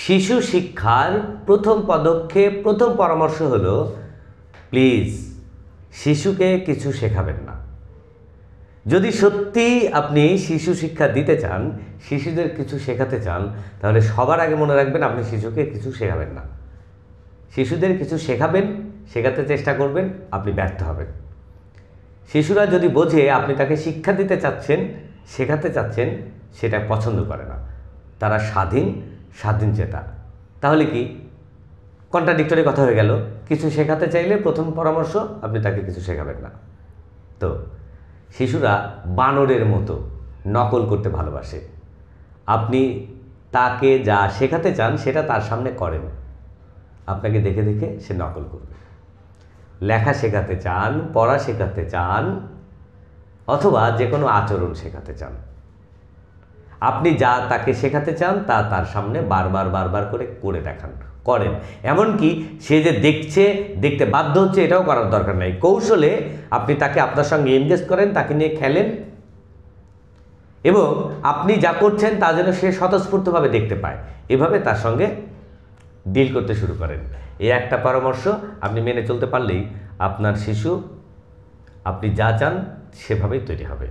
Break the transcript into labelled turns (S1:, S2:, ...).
S1: শিশু শিক্ষার প্রথম পদক্ষেপ, প্রথম পরামর্শ হলো প্লিজ শিশুকে কিছু শেখাবেন না। যদি সত্যি আপনি শিশু শিক্ষা দিতে চান, শিশুদের কিছু শেখাতে চান, তাহলে সবার আগে মনে রাখবেন আপনি শিশুকে কিছু শেখাবেন না। শিশুদের কিছু শেখাবেন, শেখাতে চেষ্টা করবেন, আপনি ব্যর্থ হবেন। শিশুরা যদি বোঝে আপনি তাকে শিক্ষা দিতে চাচ্ছেন, শেখাতে চাচ্ছেন, সেটা পছন্দ করে না। তারা স্বাধীন চেতা। তাহলে কি কন্ট্রাডিক্টরি কথা হয়ে গেল? কিছু শেখাতে চাইলে প্রথম পরামর্শ আপনি তাকে কিছু শেখাবেন না। তো শিশুরা বানরের মতো নকল করতে ভালোবাসে। আপনি তাকে যা শেখাতে চান সেটা তার সামনে করেন, আপনাকে দেখে দেখে সে নকল করবে। লেখা শেখাতে চান, পড়া শেখাতে চান, অথবা যে কোনো আচরণ শেখাতে চান, আপনি যা তাকে শেখাতে চান তা তার সামনে বারবার করে দেখান, করেন। এমনকি সে যে দেখতে বাধ্য হচ্ছে এটাও করার দরকার নাই। কৌশলে আপনি তাকে আপনার সঙ্গে এনগেজ করেন, তাকে নিয়ে খেলেন, এবং আপনি যা করছেন তা যেন সে স্বতঃস্ফূর্তভাবে দেখতে পায়। এভাবে তার সঙ্গে ডিল করতে শুরু করেন। এই একটা পরামর্শ আপনি মেনে চলতে পারলেই আপনার শিশু আপনি যা চান সেভাবেই তৈরি হবে।